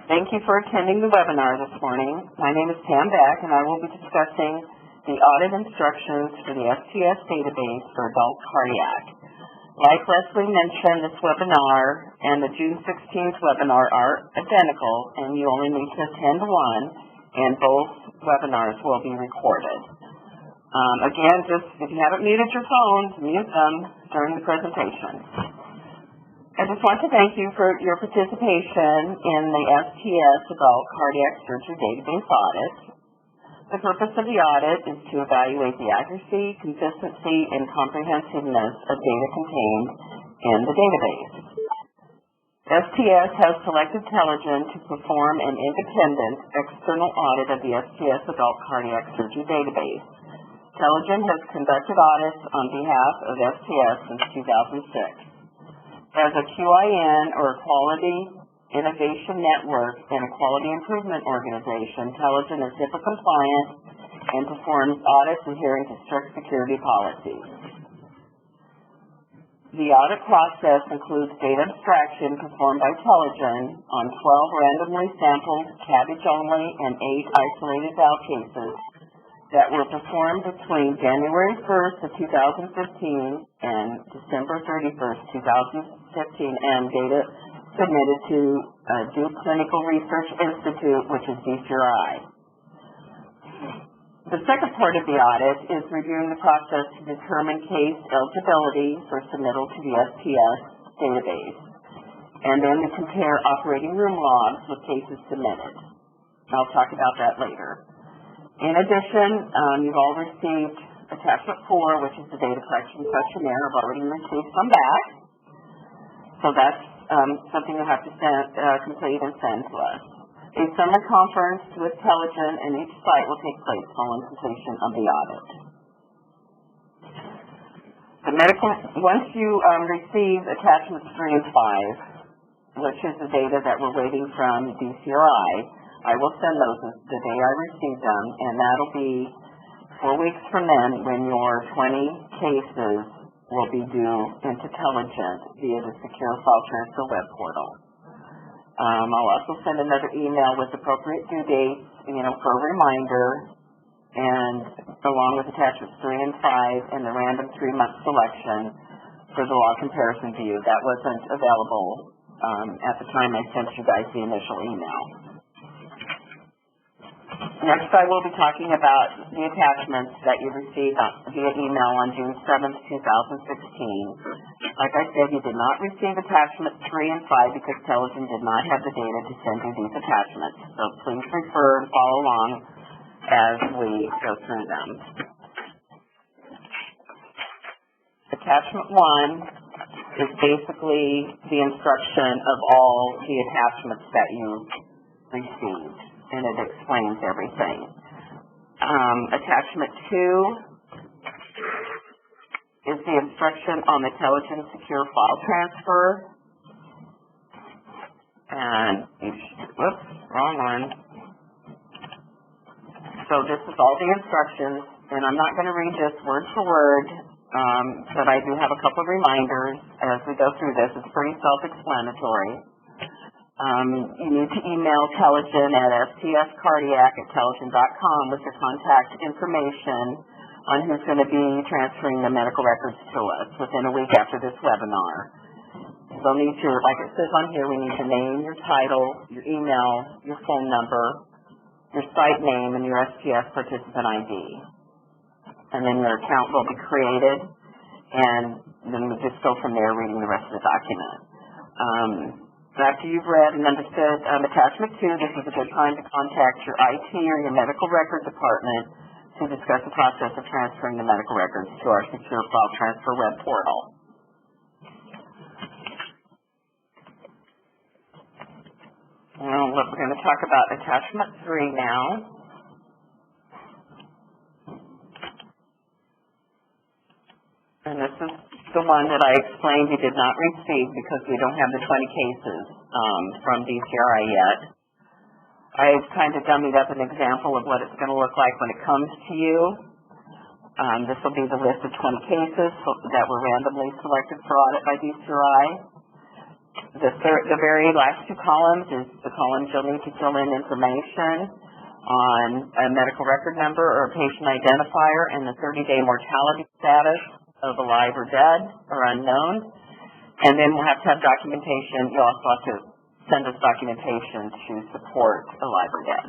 Thank you for attending the webinar this morning. My name is Pam Beck, and I will be discussing the audit instructions for the STS database for adult cardiac. Like Leslie mentioned, this webinar and the June 16th webinar are identical, and you only need to attend one, and both webinars will be recorded. Again, just if you haven't muted your phones, mute them during the presentation. I just want to thank you for your participation in the STS Adult Cardiac Surgery Database Audit. The purpose of the audit is to evaluate the accuracy, consistency, and comprehensiveness of data contained in the database. STS has selected Telligent to perform an independent external audit of the STS Adult Cardiac Surgery Database. Telligent has conducted audits on behalf of STS since 2006. As a QIN, or Quality Innovation Network, and a quality improvement organization, Telligent is HIPAA compliant and performs audits adhering to strict security policies. The audit process includes data abstraction performed by Telligent on 12 randomly sampled CABG-only and 8 isolated valve cases that were performed between January 1st of 2015 and December 31st, 2015, and data submitted to Duke Clinical Research Institute, which is DCRI. The second part of the audit is reviewing the process to determine case eligibility for submittal to the STS database, and then to compare operating room logs with cases submitted. I'll talk about that later. In addition, you've all received Attachment 4, which is the data collection questionnaire. I've already received some back. So that's something you'll have to complete and send to us. A summer conference with Telligent and each site will take place following completion of the audit. Once you receive Attachments 3 and 5, which is the data that we're waiting from DCRI, I will send those the day I receive them, and that'll be 4 weeks from then when your 20 cases will be due into Telligent via the Secure File Transfer web portal. I'll also send another email with appropriate due dates, for a reminder, and along with Attachments 3 and 5 and the random 3-month selection for the log comparison view. That wasn't available at the time I sent you guys the initial email. Next, I will be talking about the attachments that you received via email on June 7th, 2016. Like I said, you did not receive attachments 3 and 5 because Telligent did not have the data to send you these attachments. So please refer and follow along as we go through them. Attachment 1 is basically the instruction of all the attachments that you received, and it explains everything. Attachment 2 is the instruction on the Telligent Secure File Transfer. And, whoops, wrong one. So this is all the instructions, and I'm not going to read this word for word, but I do have a couple of reminders as we go through this. It's pretty self-explanatory. You need to email Telligent at stscardiac@telligent.com with your contact information on who's going to be transferring the medical records to us within a week after this webinar. They'll need your, like it says on here, we need your name, your title, your email, your phone number, your site name, and your STS participant ID. And then your account will be created, and then we just go from there reading the rest of the document. After you've read and understood Attachment 2, this is a good time to contact your IT or your medical record department to discuss the process of transferring the medical records to our Secure File Transfer web portal. Well, we're going to talk about Attachment 3 now. And this is the one that I explained you did not receive because we don't have the 20 cases from DCRI yet. I've kind of dummied up an example of what it's going to look like when it comes to you. This will be the list of 20 cases that were randomly selected for audit by DCRI. The very last two columns is the columns you'll need to fill in information on a medical record number or a patient identifier and the 30-day mortality status of alive or dead or unknown. And then we'll have to have documentation. You'll also have to send us documentation to support alive or dead.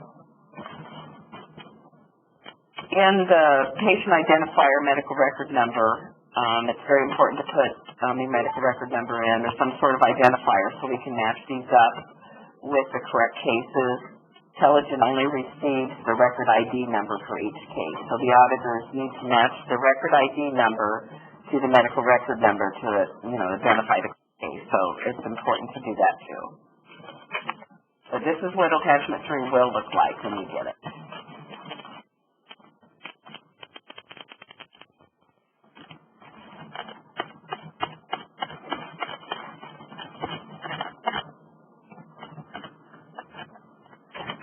In the patient identifier medical record number, it's very important to put the medical record number in or some sort of identifier so we can match these up with the correct cases. Intelligent only receives the record ID number for each case. So the auditors need to match the record ID number to the medical record number to, identify the case. So it's important to do that too. So this is what attachment 3 will look like when you get it.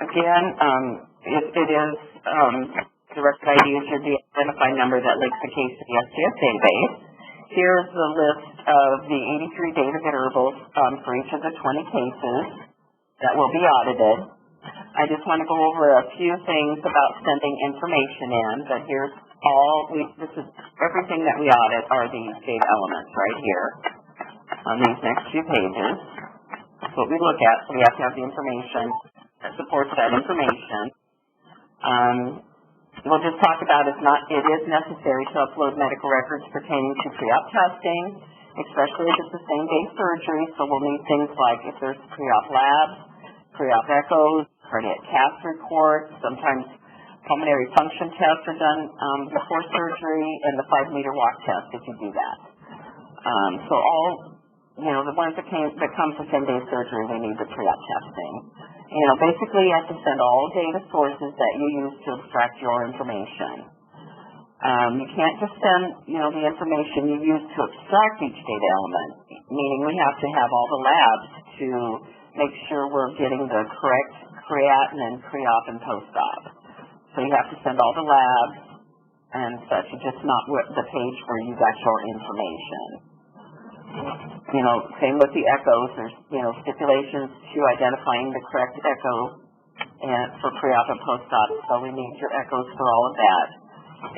Again, it is the record ID is your identified number that links the case to the STS database. Here's the list of the 83 data variables for each of the 20 cases that will be audited. I just want to go over a few things about sending information in, but here's this is everything that we audit are these data elements right here on these next few pages. That's what we look at, so we have to have the information that supports that information. We'll just talk about it is necessary to upload medical records pertaining to pre-op testing, especially if it's the same day surgery, so we'll need things like if there's pre-op labs, pre-op echoes, cardiac cath reports, sometimes pulmonary function tests are done before surgery, and the 5-meter walk test if you do that. So all, the ones that come for same-day surgery, we need the pre-op testing. Basically you have to send all data sources that you use to extract your information. You can't just send, the information you use to extract each data element, meaning we have to have all the labs to make sure we're getting the correct creatinine pre-op and post-op. So you have to send all the labs and such, just not the page where you got your information. Same with the echoes. There's, stipulations to identifying the correct echo for pre-op and post-op. So we need your echoes for all of that.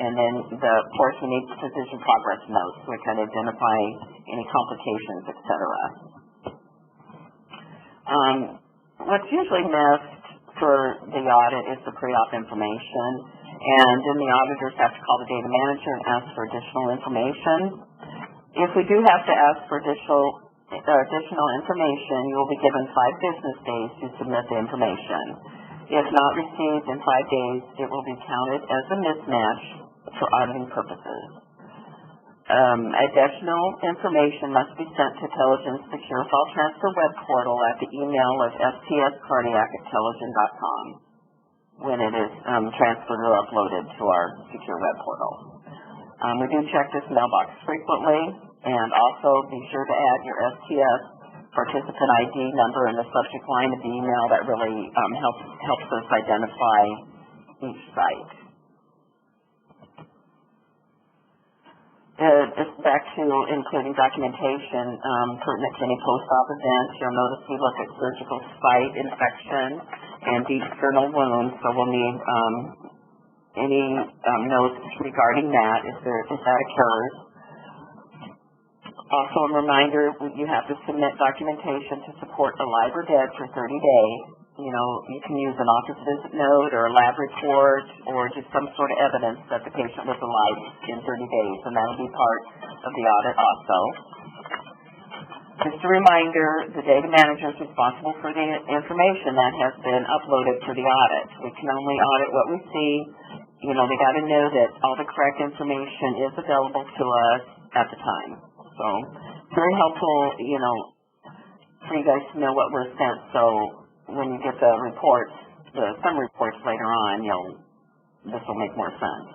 And then, of course, we need physician progress notes, which can identify any complications, etc. What's usually missed for the audit is the pre-op information. And then the auditors have to call the data manager and ask for additional information. If we do have to ask for additional information, you will be given 5 business days to submit the information. If not received in 5 days, it will be counted as a mismatch for auditing purposes. Additional information must be sent to Telligent's Secure File Transfer web portal at the email of stscardiac@telligent.com when it is transferred or uploaded to our secure web portal. We do check this mailbox frequently, and also be sure to add your STS participant ID number in the subject line of the email. That really helps us identify each site. Back to including documentation pertinent to any post-op events. You'll notice we look at surgical site infection and deep sternal wounds, so we'll need any notes regarding that if that occurs. Also a reminder, you have to submit documentation to support alive or dead for 30 days. You can use an office visit note or a lab report or just some sort of evidence that the patient was alive in 30 days, and that will be part of the audit also. Just a reminder, the data manager is responsible for the information that has been uploaded for the audit. We can only audit what we see. They got to know that all the correct information is available to us at the time. So very helpful, for you guys to know what we're sent. So when you get the reports, some reports later on, this will make more sense.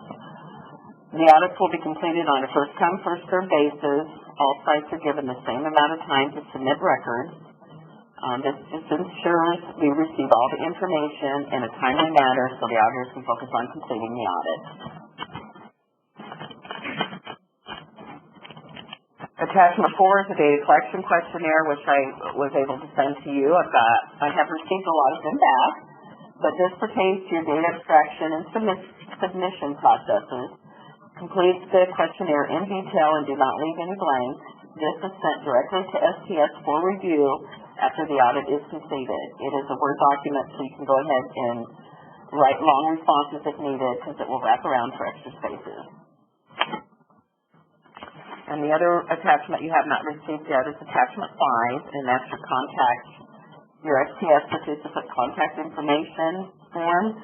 The audits will be completed on a first-come, first-served basis. All sites are given the same amount of time to submit records. This just ensures we receive all the information in a timely manner so the auditors can focus on completing the audit. Attachment 4 is a data collection questionnaire, which I was able to send to you. I have received a lot of them back, but this pertains to your data extraction and submission processes. Complete the questionnaire in detail and do not leave any blanks. This is sent directly to STS for review after the audit is completed. It is a Word document, so you can go ahead and write long responses if needed, because it will wrap around for extra spaces. And the other attachment you have not received yet is attachment 5, and that's your STS participant contact information form.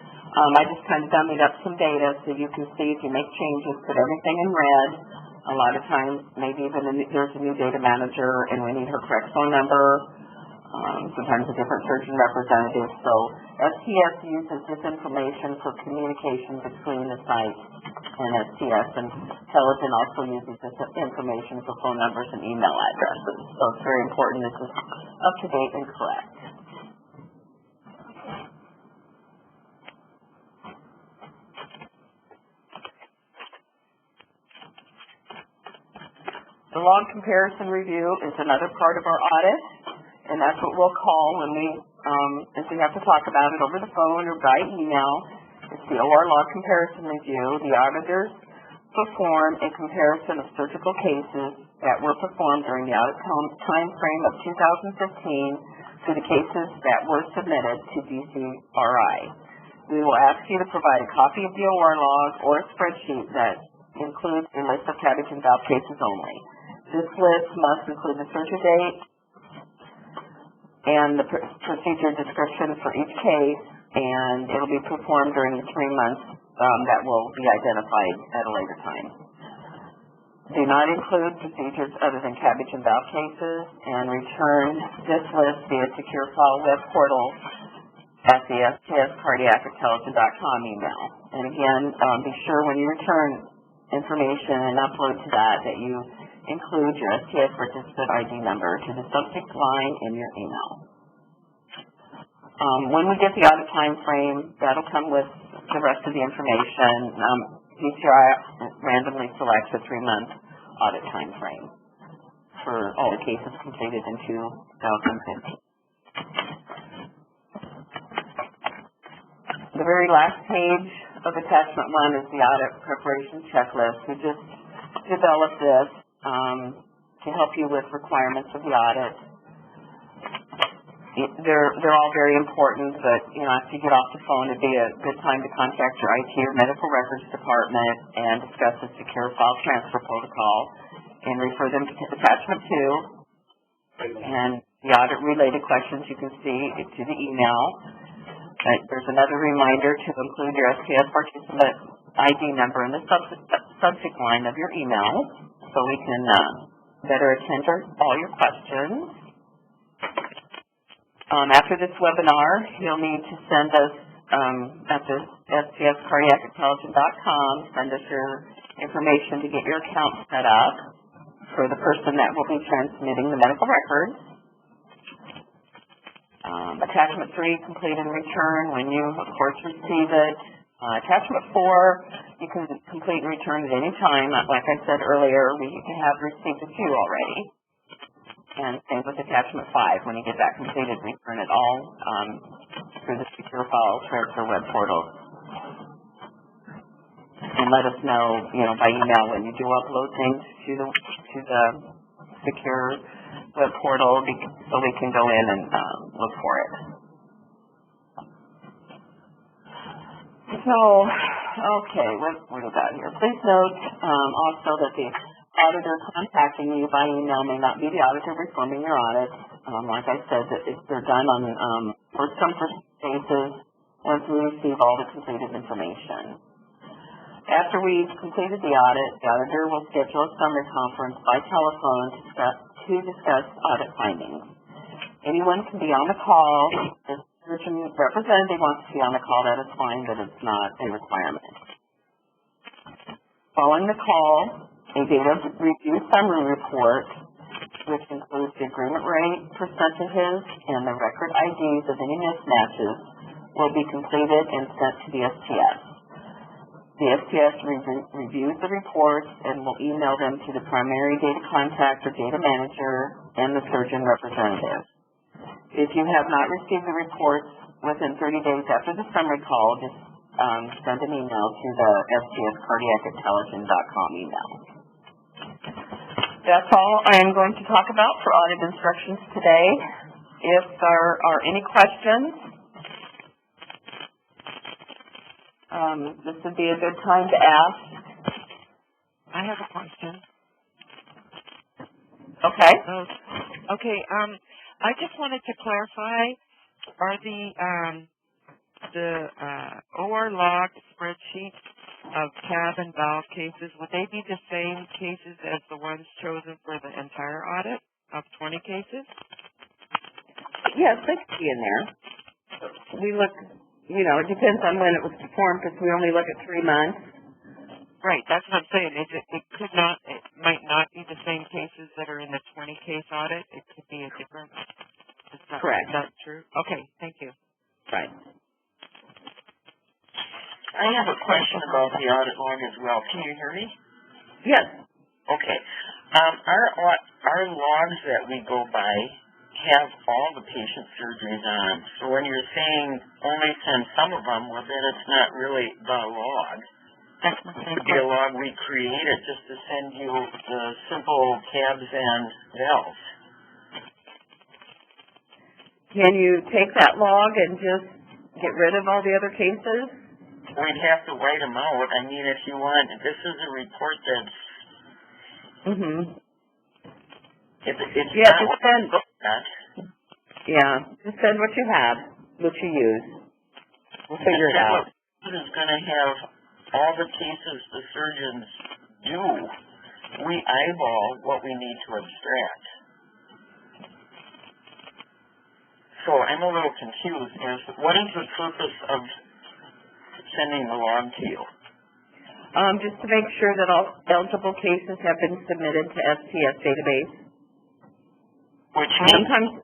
I just kind of dummied up some data so you can see if you make changes, put everything in red. A lot of times, maybe even there's a new data manager and we need her correct phone number. Sometimes a different surgeon representative. So STS uses this information for communication between the site and STS, and Intelligent also uses this information for phone numbers and email addresses. So it's very important this is up to date and correct. The log comparison review is another part of our audit, and that's what we'll call when if we have to talk about it over the phone or by email. It's the OR log comparison review. The auditors perform a comparison of surgical cases that were performed during the audit time frame of 2015 to the cases that were submitted to DCRI. We will ask you to provide a copy of the OR log or a spreadsheet that includes a list of cabbage and valve cases only. This list must include the surgery date and the procedure description for each case, and it will be performed during the 3 months that will be identified at a later time. Do not include procedures other than cabbage and valve cases, and return this list via secure file web portal at the STScardiacintelligent.com email. And again, be sure when you return information and upload to that you include your STS participant ID number to the subject line in your email. When we get the audit time frame, that'll come with the rest of the information. DCRI randomly selects a 3-month audit time frame for all the cases completed in 2015. The very last page of attachment 1 is the audit preparation checklist. We just developed this to help you with requirements of the audit. They're all very important, but after you get off the phone, it'd be a good time to contact your IT or medical records department and discuss the secure file transfer protocol and refer them to attachment 2. And the audit related questions you can see to the email. There's another reminder to include your STS participant ID number in the subject line of your email, so we can better attend to all your questions. After this webinar, you'll need to send us at the STScardiacintelligent.com, send us your information to get your account set up for the person that will be transmitting the medical records. Attachment 3, complete and return when you, of course, receive it. Attachment 4, you can complete and return at any time. Like I said earlier, we have received a few already. And same with attachment 5. When you get that completed, return it all through the secure file transfer web portal. And let us know, by email when you do upload things to the secure web portal, so we can go in and look for it. So, okay, what do we got here? Please note also that the auditor contacting you by email may not be the auditor performing your audit. Like I said, they're done on first come first basis once we receive all the completed information. After we've completed the audit, the auditor will schedule a summary conference by telephone to discuss audit findings. Anyone can be on the call. If the surgeon representative wants to be on the call, that is fine, but it's not a requirement. Following the call, a data review summary report, which includes the agreement rate, percentages, and the record IDs of any mismatches, will be completed and sent to the STS. The STS reviews the reports and will email them to the primary data contact or data manager and the surgeon representative. If you have not received the reports within 30 days after the summary call, just send an email to the stscardiac@telogen.com email. That's all I am going to talk about for audit instructions today. If there are any questions, this would be a good time to ask. I have a question. Okay. Okay. I just wanted to clarify: are the OR log spreadsheet of CAB and valve cases, would they be the same cases as the ones chosen for the entire audit of 20 cases? Yes, they could be in there. We look, it depends on when it was performed because we only look at 3 months. Right, that's what I'm saying. It might not be the same cases that are in the 20-case audit. It could be a different. Correct. Is that true? Okay, thank you. Right. I have a question about the audit log as well. Can you hear me? Yes. Okay. Our logs that we go by have all the patient surgeries on. So when you're saying only send some of them, well, then it's not really the log. That's my same It would be a log we created just to send you the simple tabs and valves. Can you take that log and just get rid of all the other cases? We'd have to write them out. I mean, if you want, this is a report that's... Mm-hmm. It's Yeah, not just send... that. Yeah, just send what you have, what you use. We'll figure it out. This is going to have all the cases the surgeons do. We eyeball what we need to abstract. So I'm a little confused. What is the purpose of sending the log to you? Just to make sure that all eligible cases have been submitted to STS database. Which means...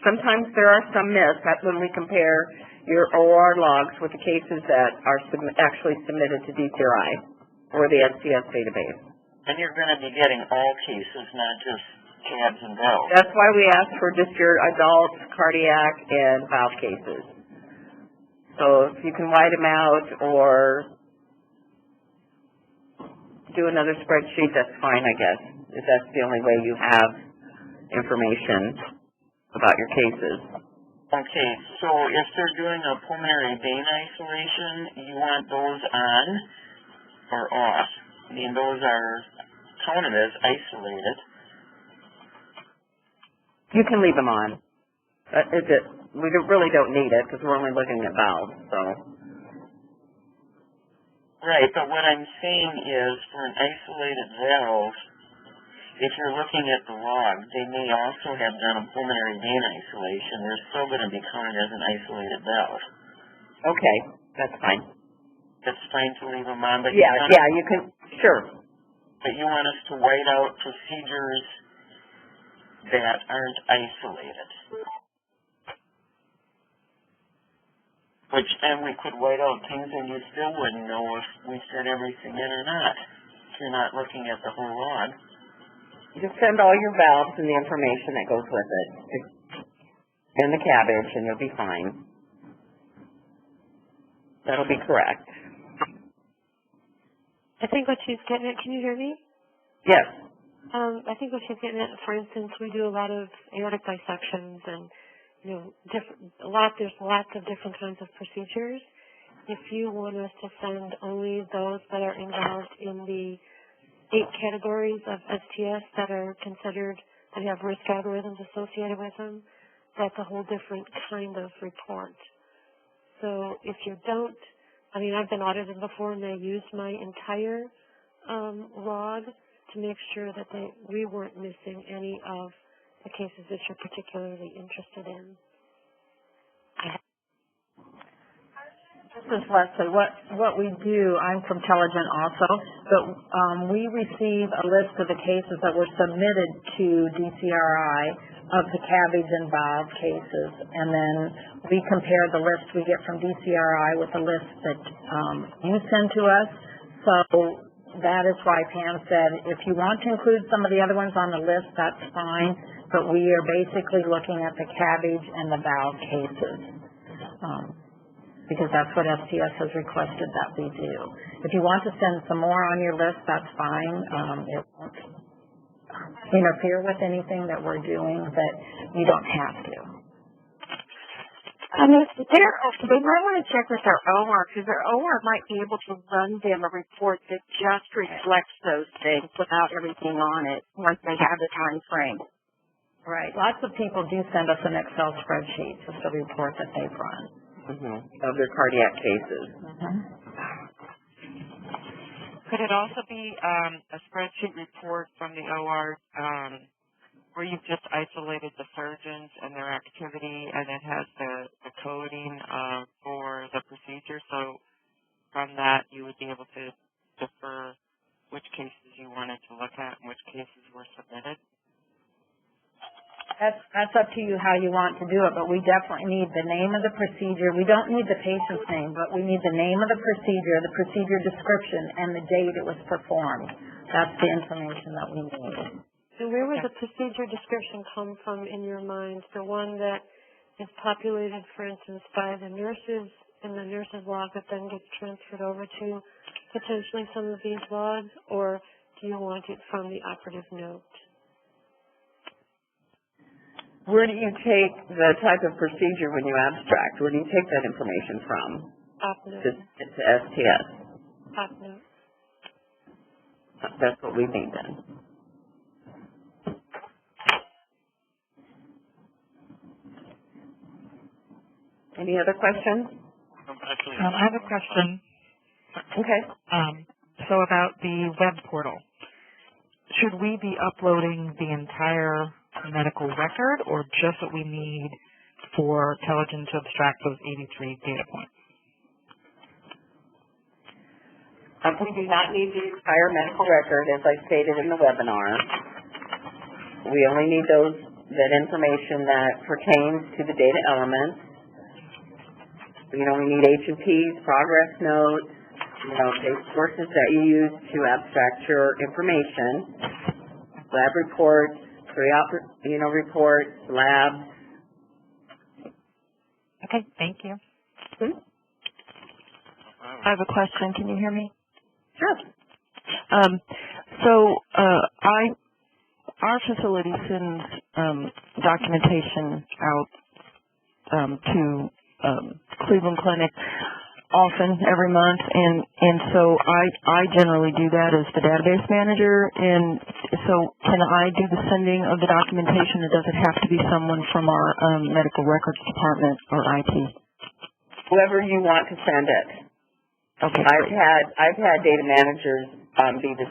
Sometimes there are some missed. That's when we compare your OR logs with the cases that are actually submitted to DCRI or the STS database. And you're going to be getting all cases, not just CABs and valves. That's why we ask for just your adult, cardiac, and valve cases. So if you can white them out or do another spreadsheet, that's fine, I guess, if that's the only way you have information about your cases. Okay, so if they're doing a pulmonary vein isolation, you want those on or off? I mean, those are counted as isolated. You can leave them on. We really don't need it because we're only looking at valves, so. Right, but what I'm saying is for an isolated valve, if you're looking at the log, they may also have done a pulmonary vein isolation. They're still going to be counted as an isolated valve. Okay, that's fine. That's fine to leave them on, but you can, sure. But you want us to white out procedures that aren't isolated. And we could white out things and you still wouldn't know if we said everything in or not, if you're not looking at the whole log. Just send all your valves and the information that goes with it in the cabbage, and you'll be fine. That'll be correct. I think what she's getting at, can you hear me? Yes. I think what she's getting at, for instance, we do a lot of aortic dissections and, there's lots of different kinds of procedures. If you want us to send only those that are involved in the 8 categories of STS that are considered, that have risk algorithms associated with them, that's a whole different kind of report. So if you don't, I've been audited before and they used my entire log to make sure that we weren't missing any of the cases that you're particularly interested in. is Leslie. What we do, I'm from Telligent also, but we receive a list of the cases that were submitted to DCRI of the cabbage and valve cases, and then we compare the list we get from DCRI with the list that you send to us. So that is why Pam said, if you want to include some of the other ones on the list, that's fine, but we are basically looking at the cabbage and the valve cases, because that's what STS has requested that we do. If you want to send some more on your list, that's fine. It won't interfere with anything that we're doing, but you don't have to. They might want to check with their OR, because their OR might be able to run them a report that just reflects those things without everything on it once they have the time frame. Right. Lots of people do send us an Excel spreadsheet, just a report that they've run. Of their cardiac cases. Could it also be a spreadsheet report from the OR where you've just isolated the surgeons and their activity, and it has the coding for the procedure? So from that, you would be able to defer which cases you wanted to look at and which cases were submitted? That's up to you how you want to do it, but we definitely need the name of the procedure. We don't need the patient's name, but we need the name of the procedure description, and the date it was performed. That's the information that we need. And where would the procedure description come from in your mind? The one that is populated, for instance, by the nurses in the nurses log that then gets transferred over to potentially some of these logs, or do you want it from the operative note? Where do you take the type of procedure when you abstract? Where do you take that information from? OpNote. To STS. OpNote. That's what we need then. Any other questions? I have a question. Okay. So about the web portal, should we be uploading the entire medical record, or just what we need for Telligent to abstract those 83 data points? We do not need the entire medical record, as I stated in the webinar. We only need that information that pertains to the data elements. We need H&Ps, progress notes, data sources that you use to abstract your information, lab reports, pre-op, reports, labs. Okay, thank you. I have a question. Can you hear me? Sure. Our facility sends documentation out to Cleveland Clinic often, every month, and so I generally do that as the database manager. And so can I do the sending of the documentation, or does it have to be someone from our medical records department or IT? Whoever you want to send it. Okay. I've had data managers be the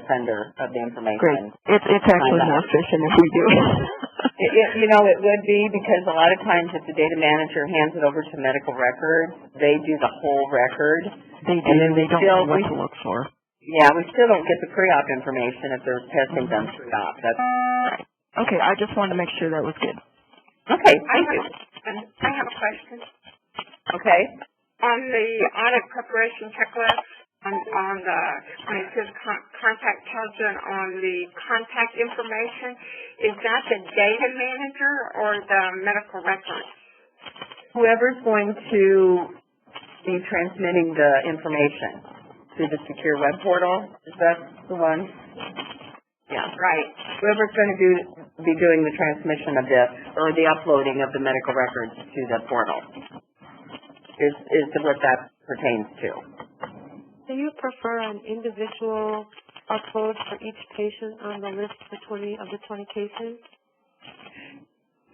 sender of the information. Great. It's actually more efficient if we do it. It would be, because a lot of times if the data manager hands it over to medical records, they do the whole record. They do, and then they don't know what to look for. Yeah, we still don't get the pre-op information if there's testing done pre-op. That's right. Okay, I just wanted to make sure that was good. Okay, thank you. I have a question. Okay. On the audit preparation checklist, when it says contact Telligent on the contact information, is that the data manager or the medical records? Whoever's going to be transmitting the information through the secure web portal, is that the one? Yeah. Right. Whoever's going to be doing the transmission of the uploading of the medical records to the portal is what that pertains to. Do you prefer an individual upload for each patient on the list of the 20 cases?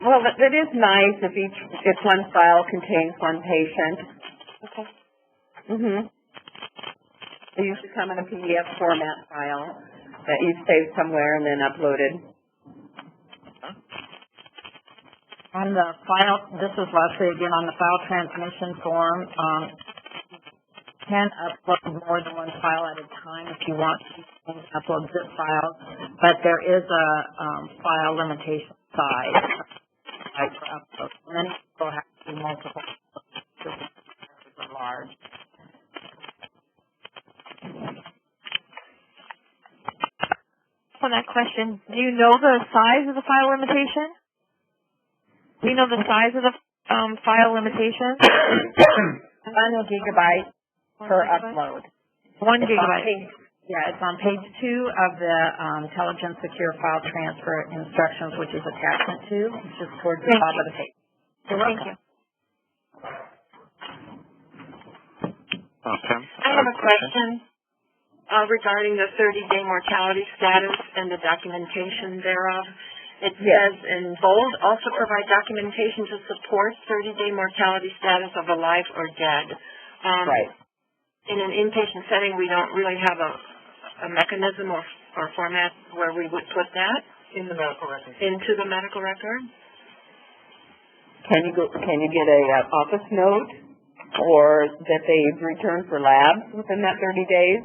Well, that is nice if one file contains one patient. Okay. They usually come in a PDF format file that you save somewhere and then uploaded. On the file, this is Leslie again, on the file transmission form, can upload more than one file at a time if you want to upload zip files, but there is a file limitation size for upload. Many people have to do multiple are large. On that question, do you know the size of the file limitation? Do you know the size of the file limitation? 1 gigabyte per upload. 1 gigabyte. It's on page 2 of the Intelligent Secure File Transfer Instructions, which is attachment 2. It's just towards the top of the page. Thank you. Okay. I have a question regarding the 30-day mortality status and the documentation thereof. It says in bold, also provide documentation to support 30-day mortality status of alive or dead. Right. In an inpatient setting, we don't really have a mechanism or format where we would put that In the medical record. into the medical record. Can you get a office note or that they've returned for labs within that 30 days?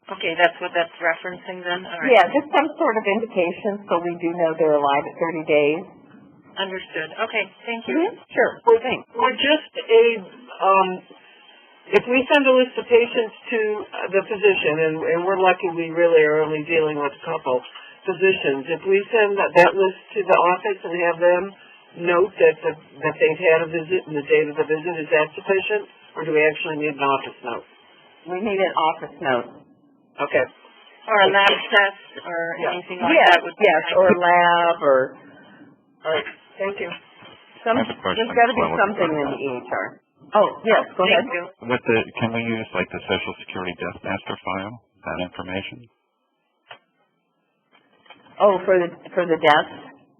Okay, that's what that's referencing then? All right. Yeah, just some sort of indication so we do know they're alive at 30 days. Understood. Okay, thank you. Sure. Thanks. We're just if we send a list of patients to the physician, and we're lucky we really are only dealing with a couple physicians, if we send that list to the office and have them note that they've had a visit and the date of the visit, is that sufficient? Or do we actually need an office note? We need an office note. Okay. Or a lab test or anything like that would be nice. Or a lab or... All right. Thank you. There's got to be something in the EHR. Oh, yes, go ahead. Thank you. Can we use like the Social Security Death Master file, that information? Oh, for the deaths?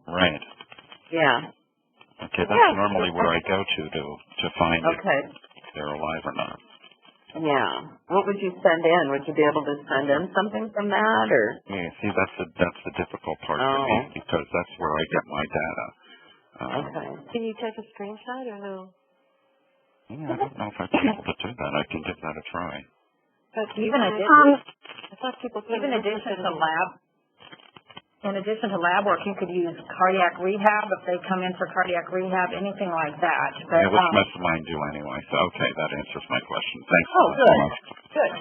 Right. Yeah. Okay, that's normally where I go to find if they're alive or not. Yeah. What would you send in? Would you be able to send in something from that, or? Yeah, see, that's the difficult part for me because that's where I get my data. Can you take a screenshot or no? Yeah, I don't know if I'd be able to do that. I can give that a try. But Even in addition to lab work, you could use cardiac rehab if they come in for cardiac rehab, anything like that. But, yeah, which most of mine do anyway. So, okay, that answers my question. Thanks. Oh, good. Good.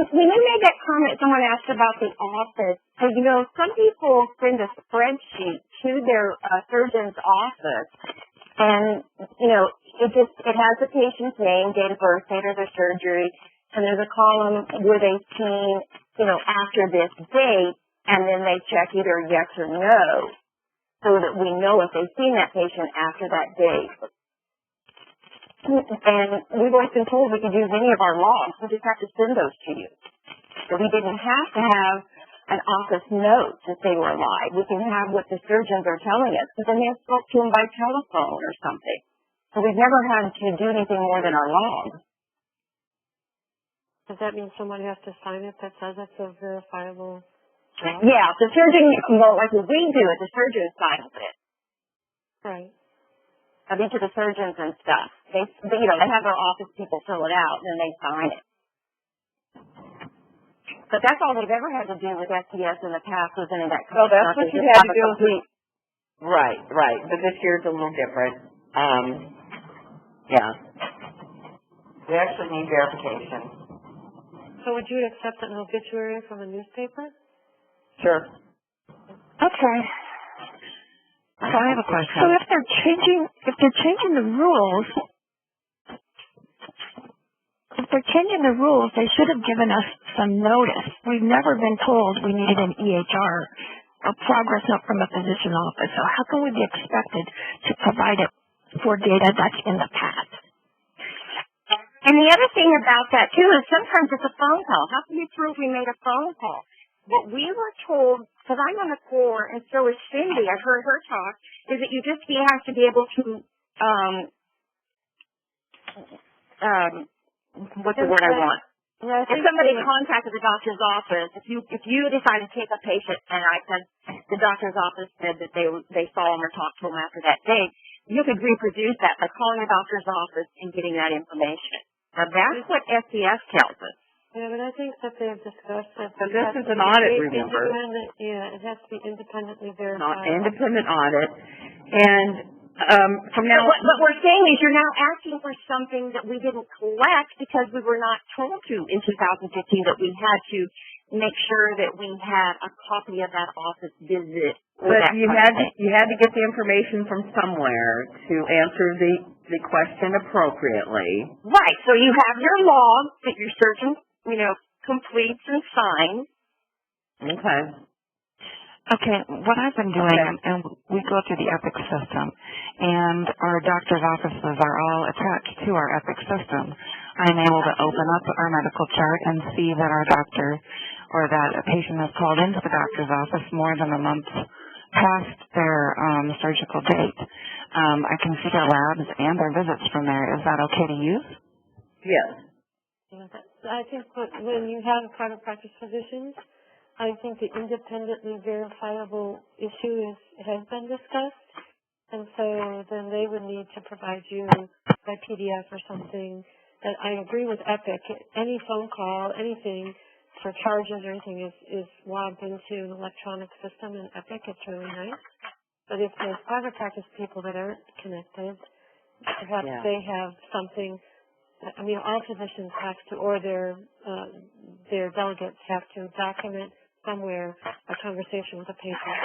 When you made that comment, someone asked about the office. So, some people send a spreadsheet to their surgeon's office, and, it has the patient's name, date of birth, date of their surgery, and there's a column where they seen, after this date, and then they check either yes or no, so that we know if they've seen that patient after that date. And we've always been told we could use any of our logs. We just have to send those to you. So we didn't have to have an office note to say we're alive. We can have what the surgeons are telling us, because then they spoke to them by telephone or something. So we've never had to do anything more than our logs. Does that mean someone has to sign it that says it's a verifiable log? Yeah, the surgeon, like we do it, the surgeon signs it. Right. These are the surgeons and stuff. They have their office people fill it out, and then they sign it. But that's all they've ever had to do with STS in the past was any of that. Well, that's what you had to do with Right. But this year's a little different. Yeah. We actually need verification. So would you accept an obituary from a newspaper? Sure. Okay. So I have a question. So if they're changing the rules, they should have given us some notice. We've never been told we needed an EHR or progress note from a physician office. So how can we be expected to provide it for data that's in the past? And the other thing about that, too, is sometimes it's a phone call. How can we prove we made a phone call? What we were told, because I'm on the Corps, and so is Cindy, I've heard her talk, is that you have to be able to, what's the word I want? If somebody contacted the doctor's office, if you decide to take a patient, and I said the doctor's office said that they saw him or talked to him after that date, you could reproduce that by calling a doctor's office and getting that information. Now, that's what STS tells us. Yeah, but I think that they've discussed that. So this is an audit, remember? Yeah, it has to be independently verified. Not independent audit. And from now on. What we're saying is you're now asking for something that we didn't collect because we were not told to in 2015 that we had to make sure that we had a copy of that office visit. But you had to get the information from somewhere to answer the question appropriately. Right. So you have your log that your surgeon, completes and signs. Okay. Okay, what I've been doing, and we go through the Epic system, and our doctor's offices are all attached to our Epic system. I'm able to open up our medical chart and see that our doctor or that a patient has called into the doctor's office more than a month past their surgical date. I can see their labs and their visits from there. Is that okay to use? Yes. Yeah, I think when you have private practice physicians, I think the independently verifiable issue has been discussed, and so then they would need to provide you by PDF or something. That I agree with Epic. Any phone call, anything for charges or anything is logged into an electronic system in Epic. It's really nice. But if there's private practice people that aren't connected, perhaps they have something. I mean, all physicians have to, or their delegates have to document somewhere a conversation with a patient.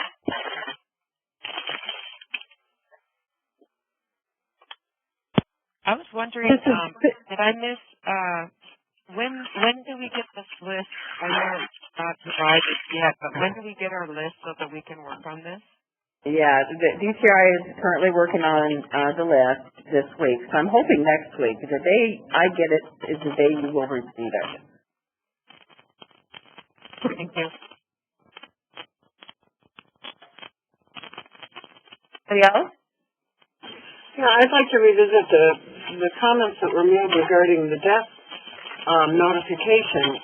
I was wondering, did I miss, when do we get this list? I know it's not provided yet, but when do we get our list so that we can work on this? Yeah, the DCRI is currently working on the list this week, so I'm hoping next week. The day I get it is the day you will receive it. Thank you. Anybody else? Yeah, I'd like to revisit the comments that were made regarding the death notification.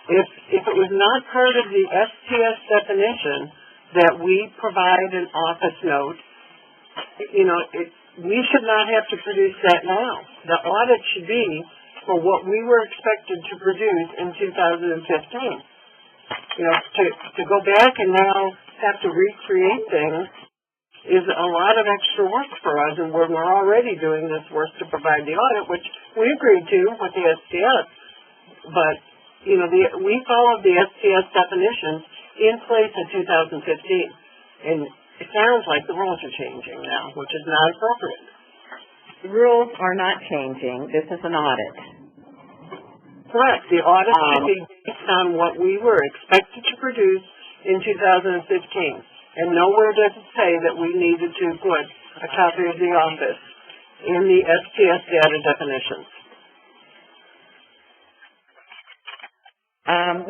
If it was not part of the STS definition that we provide an office note, we should not have to produce that now. The audit should be for what we were expected to produce in 2015. To go back and now have to recreate things is a lot of extra work for us, and we're already doing this work to provide the audit, which we agreed to with the STS. But, we followed the STS definitions in place in 2015. And it sounds like the rules are changing now, which is not appropriate. The rules are not changing. This is an audit. Correct. The audit should be based on what we were expected to produce in 2015. And nowhere does it say that we needed to put a copy of the office in the STS data definitions. How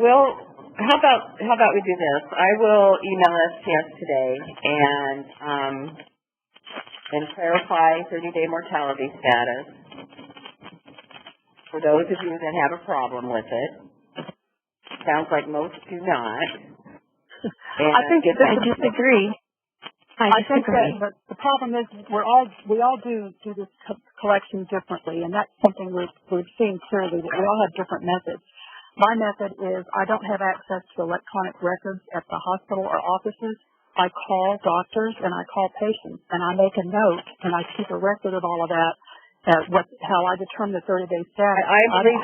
about we do this? I will email STS today and clarify 30-day mortality status for those of you that have a problem with it. Sounds like most do not. I disagree. I think that the problem is we all do this collection differently, and that's something we've seen clearly, that we all have different methods. My method is I don't have access to electronic records at the hospital or offices. I call doctors and I call patients, and I make a note and I keep a record of all of that. How I determine the 30-day status. I believe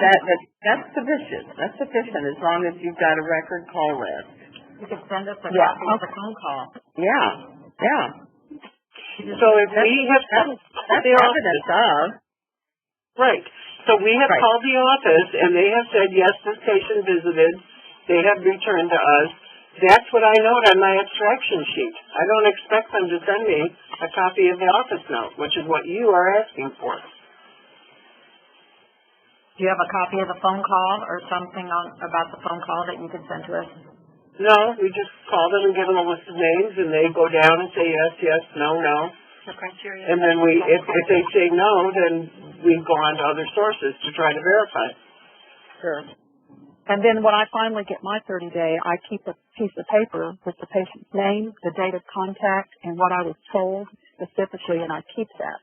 that's sufficient. That's sufficient as long as you've got a record call list. You can send us a copy of the phone call. Yeah. So if we have that's the evidence of. Right. So we have called the office and they have said, yes, this patient visited. They have returned to us. That's what I note on my extraction sheet. I don't expect them to send me a copy of the office note, which is what you are asking for. Do you have a copy of the phone call or something about the phone call that you can send to us? No, we just call them and give them a list of names, and they go down and say yes, yes, no, no. The criteria. And then if they say no, then we go on to other sources to try to verify. Sure. And then when I finally get my 30-day, I keep a piece of paper with the patient's name, the date of contact, and what I was told specifically, and I keep that.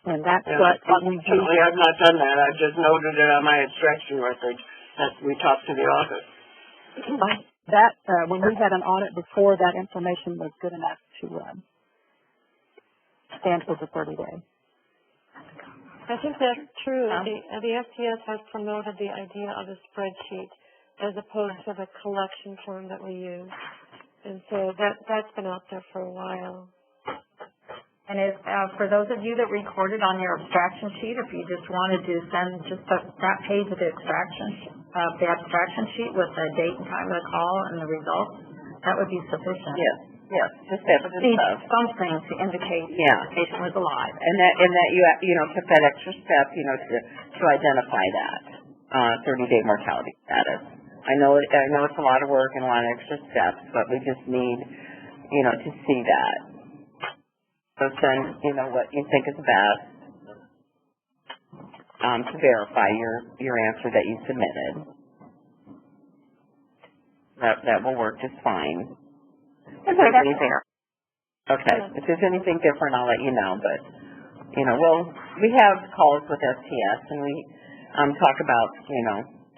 And that's Yeah. what we do. Certainly I've not done that. I've just noted it on my extraction record that we talked to the office. That, when we had an audit before, that information was good enough to stand for the 30-day. I think that's true. The STS has promoted the idea of a spreadsheet as opposed to the collection form that we use. And so that's been out there for a while. And for those of you that recorded on your abstraction sheet, if you just wanted to send just that page of the abstraction sheet with the date and time of the call and the results, that would be sufficient. Yes, just evidence of something to indicate the patient was alive. And that you took that extra step, to identify that 30-day mortality status. I know it's a lot of work and a lot of extra steps, but we just need, to see that. So send, what you think is best to verify your answer that you submitted. That will work just fine. If there's anything, okay. If there's anything different, I'll let you know. But we have calls with STS and we talk about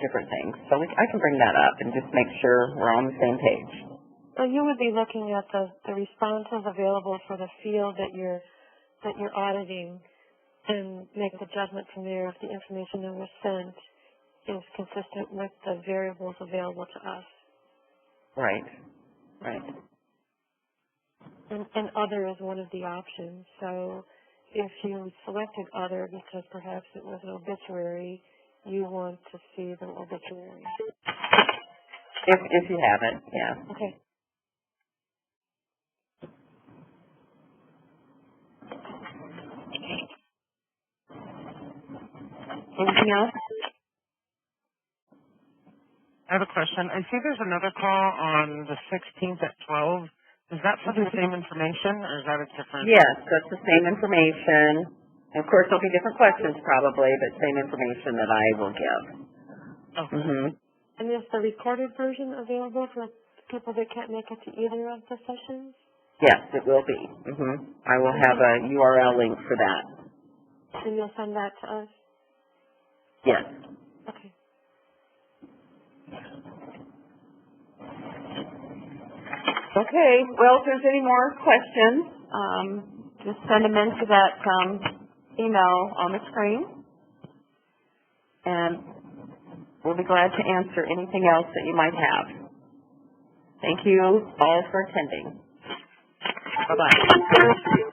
different things. So I can bring that up and just make sure we're on the same page. So you would be looking at the responses available for the field that you're auditing and make the judgment from there if the information that was sent is consistent with the variables available to us. Right. And other is one of the options. So if you selected other because perhaps it was an obituary, you want to see the obituary. If you have it, yeah. Okay. Anything else? I have a question. I see there's another call on the 16th at 12. Is that for the same information, or is that a different? Yes, that's the same information. Of course, there'll be different questions probably, but same information that I will give. Okay. And is the recorded version available for people that can't make it to either of the sessions? Yes, it will be. I will have a URL link for that. And you'll send that to us? Yes. Okay. Okay, well, if there's any more questions, just send them into that email on the screen. And we'll be glad to answer anything else that you might have. Thank you all for attending. Bye-bye.